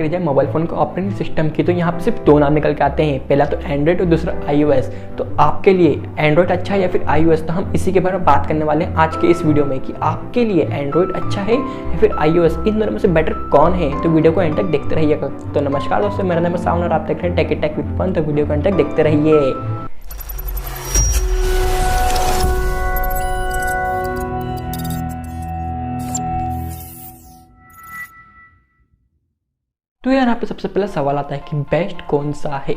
करी जाए mobile phone के ऑपरेटिंग सिस्टम की, तो यहाँ पे सिर्फ दो नाम निकल के आते हैं, पहला तो एंड्रॉयड और दूसरा iOS। तो आपके लिए एंड्रॉयड अच्छा है या फिर iOS, तो हम इसी के बारे में बात करने वाले हैं आज के इस वीडियो में कि आपके लिए एंड्रॉयड अच्छा है या फिर iOS, इन दोनों में से बेटर कौन है। तो वीडियो को एंड तक देखते रहिएगा। तो नमस्कार दोस्तों, मेरा नाम है सावन और आप देख रहे हैं टेक टेक विद फन। तो वीडियो को एंड तक देखते रहिए। तो यार यहाँ पे सबसे पहला सवाल आता है कि बेस्ट कौन सा है।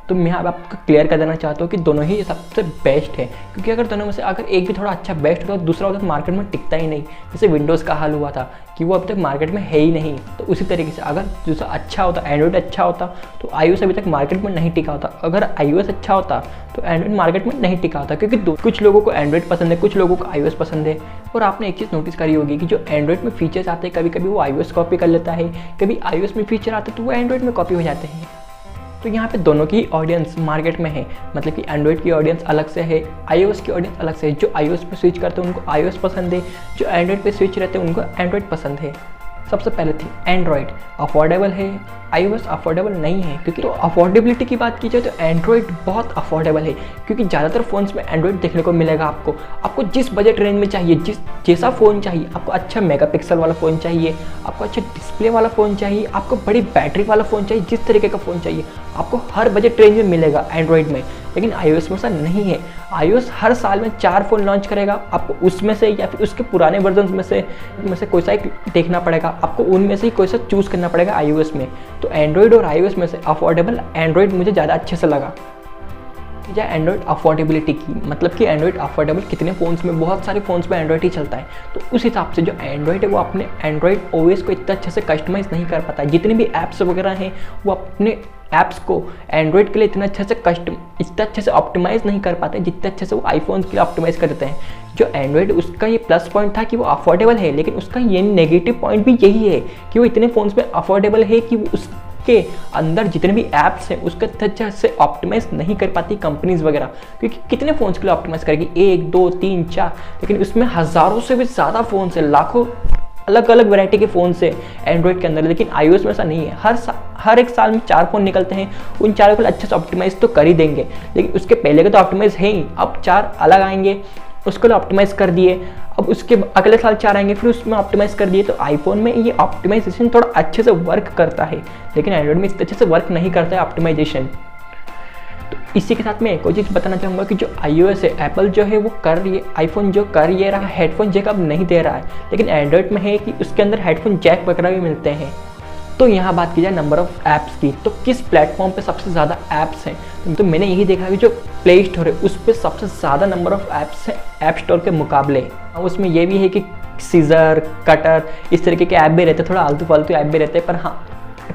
तो मैं अब आपको क्लियर कर देना चाहता हूँ कि दोनों ही सबसे बेस्ट है, क्योंकि अगर दोनों में से अगर एक भी थोड़ा अच्छा बेस्ट होता तो दूसरा उधर मार्केट में टिकता ही नहीं। जैसे विंडोज़ का हाल हुआ था कि वो अब तक मार्केट में है ही नहीं, तो उसी तरीके से अगर दूसरा अच्छा होता, एंड्रॉयड अच्छा होता, तो iOS अभी तक मार्केट में नहीं टिका होता। अगर iOS अच्छा होता तो एंड्रॉयड मार्केट में नहीं टिका होता, क्योंकि कुछ लोगों को एंड्रॉयड पसंद है, कुछ लोगों को iOS पसंद है। और आपने एक चीज़ नोटिस करी होगी कि जो एंड्रॉयड में फीचर्स आते हैं, कभी कभी वो iOS कॉपी कर लेता है, कभी iOS में फीचर आते हैं तो वो एंड्रॉयड में कॉपी हो जाते हैं। तो यहाँ पे दोनों की ऑडियंस मार्केट में है, मतलब कि एंड्रॉयड की ऑडियंस अलग से है, iOS की ऑडियंस अलग से है। जो iOS पे स्विच करते हैं उनको iOS पसंद है, जो एंड्रॉयड पे स्विच रहते हैं उनको एंड्रॉयड पसंद है। सबसे पहले थी एंड्रॉयड अफोर्डेबल है, iOS अफोर्डेबल नहीं है। क्योंकि तो अफोर्डेबिलिटी की बात की जाए तो एंड्रॉयड बहुत अफोर्डेबल है, क्योंकि ज़्यादातर फ़ोन्स में एंड्रॉयड देखने को मिलेगा। आपको जिस बजट रेंज में चाहिए, जैसा फ़ोन चाहिए, आपको अच्छा मेगापिक्सल वाला फ़ोन चाहिए, आपको अच्छा डिस्प्ले वाला फ़ोन चाहिए, आपको बड़ी बैटरी वाला फ़ोन चाहिए, जिस तरीके का फ़ोन चाहिए आपको हर बजट रेंज में मिलेगा एंड्रॉयड में। लेकिन iOS में ऐसा नहीं है। iOS हर साल में 4 फ़ोन लॉन्च करेगा, आपको उसमें से या फिर उसके पुराने वर्जन में से कोई सा एक देखना पड़ेगा, आपको उनमें से ही कोई सा चूज़ करना पड़ेगा iOS में। तो एंड्रॉयड और iOS में से अफोर्डेबल एंड्रॉयड मुझे ज़्यादा अच्छे से लगा। या एंड्रॉयड अफोर्डेबिलिटी की मतलब कि एंड्रॉयड अफोर्डेबल कितने फ़ोन्स में, बहुत सारे फ़ोन्स में एंड्रॉयड ही चलता है, तो उस हिसाब से जो एंड्रॉयड है वो अपने एंड्रॉयड ओएस को इतना अच्छे से कस्टमाइज़ नहीं कर पाता है। जितने भी ऐप्स वगैरह हैं वो अपने ऐप्स को एंड्रॉयड के लिए इतना अच्छे से ऑप्टिमाइज़ नहीं कर पाते जितने अच्छे से वो आईफोन के लिए ऑप्टिमाइज़ कर देते हैं। जो एंड्रॉयड उसका ये प्लस पॉइंट था कि वो अफोर्डेबल है, लेकिन उसका ये नेगेटिव पॉइंट भी यही है कि वो इतने फ़ोन्स में अफोर्डेबल है कि वो के अंदर जितने भी ऐप्स हैं उसका अच्छे से ऑप्टिमाइज नहीं कर पाती कंपनीज वगैरह। क्योंकि कितने फ़ोन्स के लिए ऑप्टिमाइज करेगी, 1 2 3 4, लेकिन उसमें हज़ारों से भी ज़्यादा फ़ोन्स है, लाखों अलग अलग वैरायटी के फ़ोन से एंड्रॉयड के अंदर। लेकिन iOS में ऐसा नहीं है। हर एक साल में 4 फ़ोन निकलते हैं, उन 4 को अच्छे से ऑप्टिमाइज़ तो कर ही देंगे, लेकिन उसके पहले के तो ऑप्टिमाइज़ है ही। अब 4 अलग आएंगे, उसको ऑप्टिमाइज़ कर दिए, अब उसके अगले साल 4 आएंगे, फिर उसमें ऑप्टिमाइज़ कर दिए। तो आईफोन में ये ऑप्टिमाइजेशन थोड़ा अच्छे से वर्क करता है, लेकिन एंड्रॉयड में इस अच्छे से वर्क नहीं करता है ऑप्टिमाइजेशन। तो इसी के साथ मैं एक और चीज़ बताना चाहूँगा कि जो iOS है, एप्पल जो है वो कर रही है, आईफोन जो कर ये रहा, हेडफोन जैक अब नहीं दे रहा है, लेकिन एंड्रॉयड में है कि उसके अंदर हेडफोन जैक वगैरह भी मिलते हैं। तो यहाँ बात की जाए नंबर ऑफ़ ऐप्स की, तो किस प्लेटफॉर्म पे सबसे ज़्यादा ऐप्स हैं, तो मैंने यही देखा कि जो प्ले स्टोर है उस पर सबसे ज़्यादा नंबर ऑफ़ ऐप्स हैं ऐप स्टोर के मुकाबले। उसमें यह भी है कि सीजर, कटर, इस तरीके के ऐप भी रहते हैं, थोड़ा आलतू फालतू ऐप भी रहते हैं, पर हाँ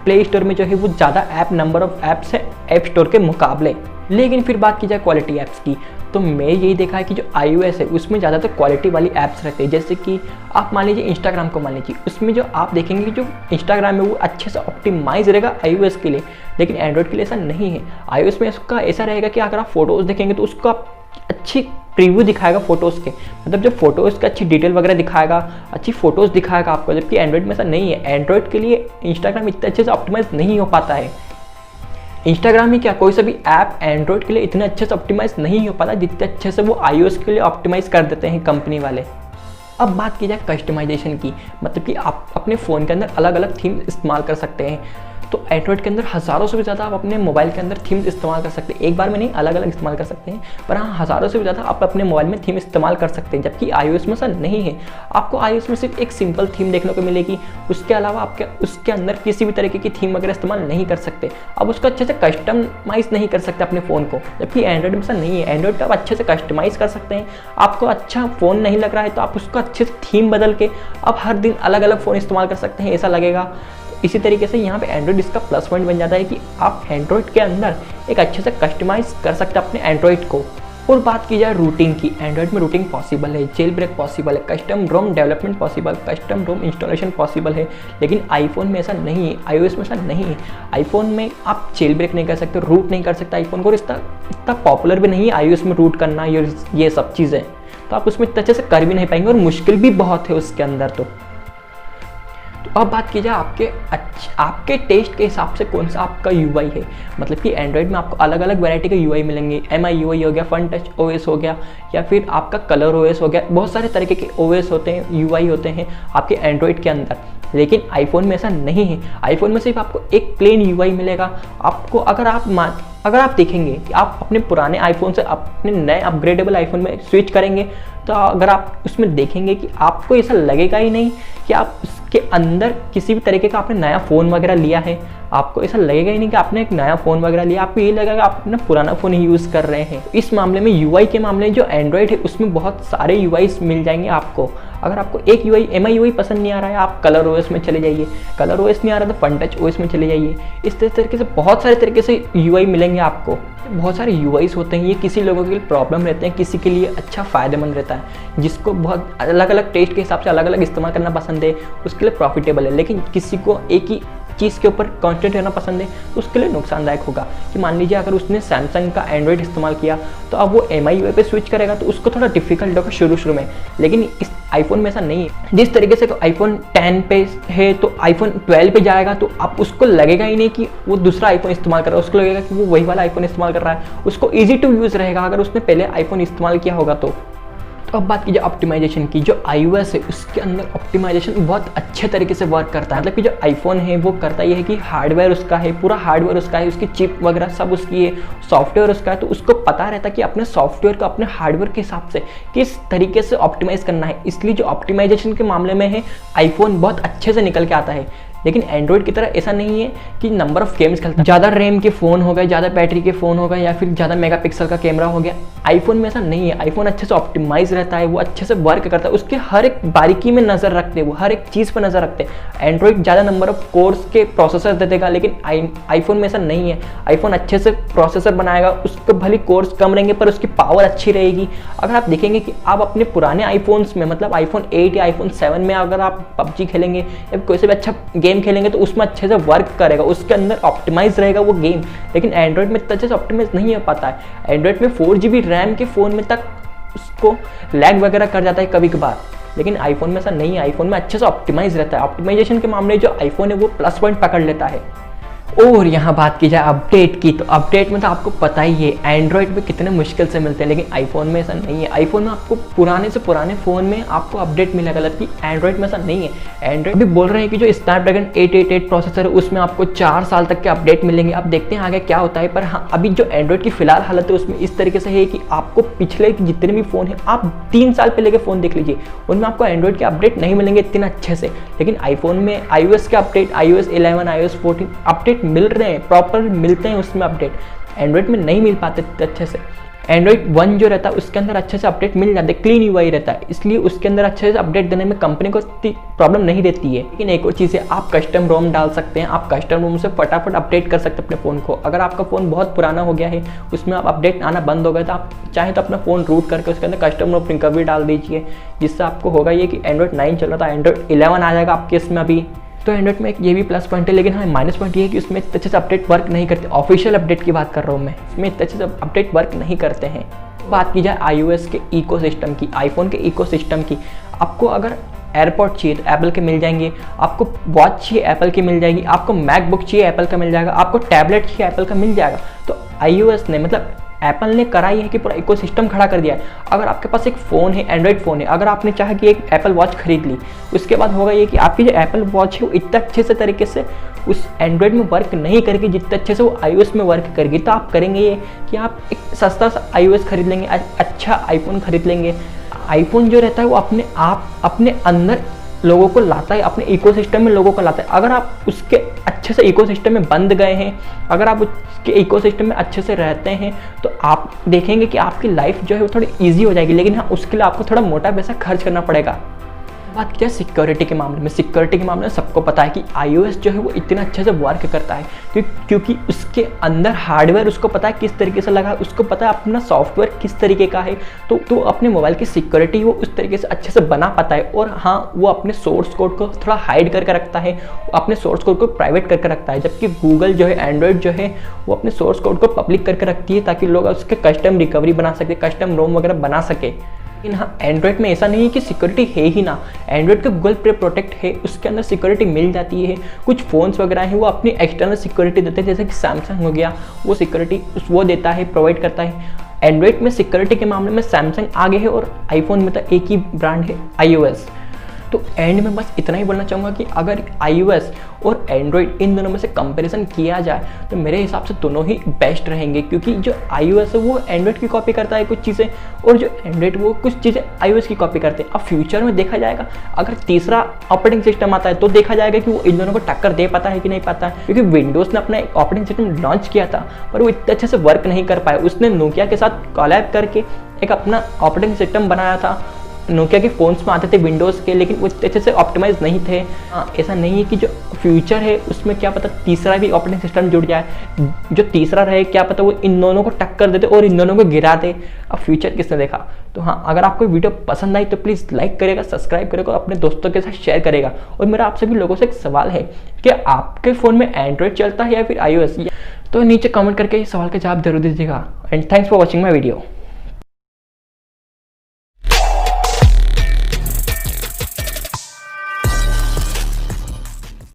प्ले स्टोर में जो है वो ज़्यादा नंबर ऑफ़ ऐप्स है ऐप स्टोर के मुकाबले। लेकिन फिर बात की जाए क्वालिटी ऐप्स की, तो मैं यही देखा है कि जो iOS है उसमें ज़्यादातर क्वालिटी वाली ऐप्स रहते हैं। जैसे कि आप मान लीजिए इंस्टाग्राम को मान लीजिए, उसमें जो आप देखेंगे कि जो इंस्टाग्राम है वो अच्छे से ऑप्टिमाइज रहेगा iOS के लिए, लेकिन एंड्रॉयड के लिए ऐसा नहीं है। iOS में उसका ऐसा रहेगा कि अगर आप फोटोज़ देखेंगे तो उसको अच्छी प्रीव्यू दिखाएगा फ़ोटोज़ के, मतलब जब फोटोज़ के अच्छी डिटेल वगैरह दिखाएगा, अच्छी फ़ोटोज़ दिखाएगा आपको, जबकि एंड्रॉयड में ऐसा नहीं है। एंड्रॉयड के लिए इंस्टाग्राम इतने अच्छे से ऑप्टिमाइज़ नहीं हो पाता है। इंस्टाग्राम ही क्या, कोई सा भी ऐप एंड्रॉयड के लिए इतने अच्छे से ऑप्टिमाइज़ नहीं हो पाता जितने अच्छे से वो iOS के लिए ऑप्टिमाइज़ कर देते हैं कंपनी वाले। अब बात की जाए कस्टमाइजेशन की, मतलब कि आप अपने फ़ोन के अंदर अलग अलग थीम इस्तेमाल कर सकते हैं। तो एंड्रॉयड के अंदर हज़ारों से भी ज़्यादा आप अपने मोबाइल के अंदर थीम्स इस्तेमाल कर सकते हैं, एक बार में नहीं, अलग अलग इस्तेमाल कर सकते हैं, पर हाँ हज़ारों से भी ज़्यादा आप अपने मोबाइल में थीम इस्तेमाल कर सकते हैं, जबकि iOS में ऐसा नहीं है। आपको iOS में सिर्फ एक सिंपल थीम देखने को मिलेगी, उसके अलावा आपके उसके अंदर किसी भी तरीके की थीम वगैरह इस्तेमाल नहीं कर सकते। अब उसको अच्छे से कस्टमाइज़ नहीं कर सकते अपने फ़ोन को, जबकि एंड्रॉयड में ऐसा नहीं है। एंड्रॉयड को आप अच्छे से कस्टमाइज़ कर सकते हैं। आपको अच्छा फ़ोन नहीं लग रहा है तो आप उसको अच्छे से थीम बदल के आप हर दिन अलग अलग फ़ोन इस्तेमाल कर सकते हैं, ऐसा लगेगा। इसी तरीके से यहाँ पे एंड्रॉयड इसका प्लस पॉइंट बन जाता है कि आप एंड्रॉयड के अंदर एक अच्छे से कस्टमाइज़ कर सकते हैं अपने एंड्रॉयड को। और बात की जाए रूटिंग की, एंड्रॉयड में रूटिंग पॉसिबल है, जेल ब्रेक पॉसिबल है, custom ROM development possible, custom ROM installation possible है, लेकिन आईफोन में ऐसा नहीं है, iOS में ऐसा नहीं है। आईफोन में आप जेल ब्रेक नहीं कर सकते, रूट नहीं कर सकते आईफोन को, और इतना पॉपुलर भी नहीं है iOS में रूट करना, ये सब चीज़ें, तो आप उसमें इतने अच्छे से कर भी नहीं पाएंगे और मुश्किल भी बहुत है उसके अंदर। तो अब बात की जाए आपके टेस्ट के हिसाब से कौन सा आपका यूआई है। मतलब कि एंड्रॉयड में आपको अलग अलग वैरायटी के यूआई मिलेंगे, MI यूआई हो गया, फन टच ओएस हो गया, या फिर आपका कलर ओएस हो गया। बहुत सारे तरीके के ओएस होते हैं, यूआई होते हैं आपके एंड्रॉयड के अंदर। लेकिन आईफोन में ऐसा नहीं है। आईफोन में सिर्फ आपको एक प्लेन यूआई मिलेगा। आपको अगर आप देखेंगे कि आप अपने पुराने आईफोन से अपने नए अपग्रेडेबल आईफोन में स्विच करेंगे, तो अगर आप उसमें देखेंगे कि आपको ऐसा लगेगा ही नहीं कि आप उसके अंदर किसी भी तरीके का आपने नया फ़ोन वगैरह लिया है। आपको ऐसा लगेगा ही नहीं कि आपने एक नया फ़ोन वगैरह लिया, आपको ये लगेगा आप अपना पुराना फ़ोन ही यूज़ कर रहे हैं। इस मामले में यूआई के मामले में जो एंड्रॉयड है उसमें बहुत सारे यूआईस मिल जाएंगे आपको। अगर आपको एक यूआई MI यूआई पसंद नहीं आ रहा है, आप कलर ओएस में चले जाइए। कलर ओएस नहीं आ रहा तो फन टच ओएस में चले जाइए। इस तरीके से बहुत सारे तरीके से यूआई मिलेंगे आपको। बहुत सारे यूआईस होते हैं, ये किसी लोगों के लिए प्रॉब्लम रहते हैं, किसी के लिए अच्छा फ़ायदेमंद रहता है। जिसको बहुत अलग अलग टेस्ट के हिसाब से अलग अलग इस्तेमाल करना पसंद है उसके लिए प्रॉफिटेबल है। लेकिन किसी को एक ही चीज़ के ऊपर कॉन्सेंट्रेट रहना पसंद है तो उसके लिए नुकसानदायक होगा। कि मान लीजिए अगर उसने सैमसंग का एंड्रॉयड इस्तेमाल किया तो अब वो MI यूआई पे स्विच करेगा तो उसको थोड़ा डिफिकल्ट होगा शुरू में। लेकिन इस आईफोन में ऐसा नहीं है। जिस तरीके से आईफोन 10 पे है तो आईफोन 12 पे जाएगा तो आप उसको लगेगा ही नहीं कि वो दूसरा आईफोन इस्तेमाल कर रहा है, उसको लगेगा कि वो वही वाला आईफोन इस्तेमाल कर रहा है। उसको ईजी टू यूज़ रहेगा अगर उसने पहले आईफोन इस्तेमाल किया होगा तो। अब बात कीजिए ऑप्टिमाइजेशन की। जो iOS है उसके अंदर ऑप्टिमाइजेशन बहुत अच्छे तरीके से वर्क करता है। मतलब कि जो आईफोन है वो करता ये है कि हार्डवेयर उसका है, पूरा हार्डवेयर उसका है, उसकी चिप वगैरह सब उसकी है, सॉफ्टवेयर उसका है। तो उसको पता रहता है कि अपने सॉफ्टवेयर को अपने हार्डवेयर के हिसाब से किस तरीके से ऑप्टिमाइज़ करना है। इसलिए जो ऑप्टिमाइजेशन के मामले में है आईफोन बहुत अच्छे से निकल के आता है। लेकिन एंड्रॉयड की तरह ऐसा नहीं है कि नंबर ऑफ गेम्स खेलता है। ज़्यादा रैम के फ़ोन हो गए, ज़्यादा बैटरी के फ़ोन हो गए, या फिर ज़्यादा मेगापिक्सल का कैमरा हो गया। आईफोन में ऐसा नहीं है। आईफोन अच्छे से ऑप्टिमाइज रहता है, वो अच्छे से वर्क करता है, उसके हर एक बारीकी में नज़र रखते हैं, वो हर एक चीज़ पर नज़र रखते हैं। एंड्रॉयड ज़्यादा नंबर ऑफ कोर्स के प्रोसेसर दे देगा, लेकिन आईफोन में ऐसा नहीं है। आईफोन अच्छे से प्रोसेसर बनाएगा, उसके भले कोर्स कम रहेंगे पर उसकी पावर अच्छी रहेगी। अगर आप देखेंगे कि आप अपने पुराने आईफोन्स में, मतलब आईफोन 8 या आईफोन 7 में अगर आप PUBG खेलेंगे या कोई से भी अच्छा गेम खेलेंगे तो उसमें अच्छे से वर्क करेगा, उसके अंदर ऑप्टिमाइज रहेगा वो गेम। लेकिन एंड्रॉयड में अच्छे से ऑप्टिमाइज नहीं हो पाता है। एंड्रॉयड में 4GB रैम के फ़ोन में तक उसको लैग वगैरह कर जाता है कभी कभार। लेकिन आईफोन में ऐसा नहीं है। आईफोन में अच्छे से ऑप्टिमाइज रहता है। ऑप्टिमाइजेशन के मामले जो आईफोन है वो प्लस पॉइंट पकड़ लेता है। और यहाँ बात की जाए अपडेट की, तो अपडेट में तो आपको पता ही है एंड्रॉयड में कितने मुश्किल से मिलते हैं, लेकिन आईफोन में ऐसा नहीं है। आईफोन में आपको पुराने से पुराने फ़ोन में आपको अपडेट मिलेगा, जबकि एंड्रॉयड में ऐसा नहीं है। एंड्रॉयड अभी बोल रहे हैं कि जो स्नैपड्रैगन 888 प्रोसेसर है उसमें आपको 4 साल तक के अपडेट मिलेंगे। अब देखते हैं आगे क्या होता है। पर हाँ, अभी जो एंड्रॉयड की फिलहाल हालत है उसमें इस तरीके से है कि आपको पिछले जितने भी फ़ोन हैं, आप 3 साल पहले के फ़ोन देख लीजिए, उनमें आपको एंड्रॉयड के अपडेट नहीं मिलेंगे इतने अच्छे से। लेकिन आईफोन में iOS के अपडेट, iOS 11, iOS 14 अपडेट मिल रहे हैं, प्रॉपर मिलते हैं उसमें अपडेट। एंड्रॉयड में नहीं मिल पाते अच्छे से। एंड्रॉयड 1 जो रहता है उसके अंदर अच्छे से अपडेट मिल जाते हैं, क्लीन यूआई रहता है, इसलिए उसके अंदर अच्छे से अपडेट देने में कंपनी को प्रॉब्लम नहीं रहती है। लेकिन एक और चीज़ है, आप कस्टम रोम डाल सकते हैं। आप कस्टम रोम से फटाफट अपडेट कर सकते हैं अपने फ़ोन को। अगर आपका फ़ोन बहुत पुराना हो गया है, उसमें आप अपडेट आना बंद हो गया, तो आप चाहें तो अपना फ़ोन रूट करके उसके अंदर कस्टम रोम रिकवरी डाल दीजिए, जिससे आपको होगा ये कि एंड्रॉयड 9 चल रहा था, एंड्रॉयड 11 आ जाएगा आपके इसमें अभी। तो एंड्रॉयड में एक ये भी प्लस पॉइंट है। लेकिन हाँ, माइनस पॉइंट ये है कि उसमें अच्छे से अपडेट वर्क नहीं करते। ऑफिशियल अपडेट की बात कर रहा हूँ मैं, इसमें अच्छे से अपडेट वर्क नहीं करते हैं। बात की जाए iOS के इकोसिस्टम की, आईफोन के इकोसिस्टम की, आपको अगर एयरपॉड चाहिए तो एप्पल के मिल जाएंगे, आपको वॉच चाहिए एप्पल की मिल जाएगी, आपको मैकबुक चाहिए एप्पल का मिल जाएगा, आपको टैबलेट चाहिए एप्पल का मिल जाएगा। तो iOS ने, मतलब एप्पल ने करा ही है कि पूरा इकोसिस्टम खड़ा कर दिया है। अगर आपके पास एक फ़ोन है, एंड्रॉयड फ़ोन है, अगर आपने चाहा कि एक एप्पल वॉच खरीद ली, उसके बाद होगा ये कि आपकी जो एप्पल वॉच है वो इतना अच्छे से तरीके से उस एंड्रॉयड में वर्क नहीं करेगी जितने अच्छे से वो iOS में वर्क करेगी। तो आप करेंगे ये कि आप एक सस्ता सा iOS खरीद लेंगे, अच्छा आईफोन खरीद लेंगे। आईफोन जो रहता है वो अपने अंदर लोगों को लाता है, अपने इकोसिस्टम में लोगों को लाता है। अगर आप उसके अच्छे से इकोसिस्टम में बंद गए हैं, अगर आप उसके इकोसिस्टम में अच्छे से रहते हैं, तो आप देखेंगे कि आपकी लाइफ जो है वो थोड़ी इजी हो जाएगी। लेकिन हाँ, उसके लिए आपको थोड़ा मोटा पैसा खर्च करना पड़ेगा। बात किया सिक्योरिटी के मामले में, सिक्योरिटी के मामले में सबको पता है कि iOS जो है वो इतना अच्छे से वर्क करता है क्योंकि उसके अंदर हार्डवेयर उसको पता है किस तरीके से लगा है, उसको पता है अपना सॉफ्टवेयर किस तरीके का है। तो अपने मोबाइल की सिक्योरिटी वो उस तरीके से अच्छे से बना पाता है। और हाँ, वो अपने सोर्स कोड को थोड़ा हाइड करके रखता है, अपने सोर्स कोड को प्राइवेट करके रखता है। जबकि गूगल जो है, एंड्रॉयड जो है, वो अपने सोर्स कोड को पब्लिक करके रखती है ताकि लोग उसके कस्टम रिकवरी बना सके, कस्टम रोम वगैरह बना सके। लेकिन हाँ, एंड्रॉइड में ऐसा नहीं है कि सिक्योरिटी है ही ना। एंड्रॉइड का गूगल प्ले प्रोटेक्ट है, उसके अंदर सिक्योरिटी मिल जाती है। कुछ फ़ोन्स वगैरह हैं वो अपनी एक्सटर्नल सिक्योरिटी देते हैं, जैसे कि सैमसंग हो गया, वो सिक्योरिटी वो देता है, प्रोवाइड करता है। एंड्रॉइड में सिक्योरिटी के मामले में सैमसंग आगे है और आईफोन में तो एक ही ब्रांड है, iOS। तो एंड में बस इतना ही बोलना चाहूँगा कि अगर iOS और एंड्रॉइड इन दोनों में से कंपैरिजन किया जाए तो मेरे हिसाब से दोनों ही बेस्ट रहेंगे, क्योंकि जो iOS है वो एंड्रॉइड की कॉपी करता है कुछ चीज़ें, और जो एंड्रॉइड वो कुछ चीज़ें iOS की कॉपी करते हैं। अब फ्यूचर में देखा जाएगा, अगर तीसरा ऑपरेटिंग सिस्टम आता है तो देखा जाएगा कि वो इन दोनों को टक्कर दे पाता है कि नहीं पाता है, क्योंकि विंडोज़ ने अपना एक ऑपरेटिंग सिस्टम लॉन्च किया था पर वो इतने अच्छे से वर्क नहीं कर पाया। उसने नोकिया के साथ कोलैब करके एक अपना ऑपरेटिंग सिस्टम बनाया था। नोकिया के फ़ोन्स में आते थे विंडोज़ के, लेकिन वो अच्छे से ऑप्टिमाइज नहीं थे। हाँ, ऐसा नहीं है कि जो फ्यूचर है उसमें क्या पता तीसरा भी ऑपरेटिंग सिस्टम जुड़ जाए, जो तीसरा रहे क्या पता वो इन दोनों को टक्कर देते और इन दोनों को गिरा दे। अब फ्यूचर किसने देखा। तो हाँ, अगर आपको वीडियो पसंद आई तो प्लीज़ लाइक करेगा, सब्सक्राइब करेगा और अपने दोस्तों के साथ शेयर करेगा। और मेरा आप सभी लोगों से एक सवाल है कि आपके फ़ोन में एंड्रॉइड चलता है या फिर iOS, तो नीचे कमेंट करके इस सवाल का जवाब जरूर दीजिएगा। And thanks for watching my video.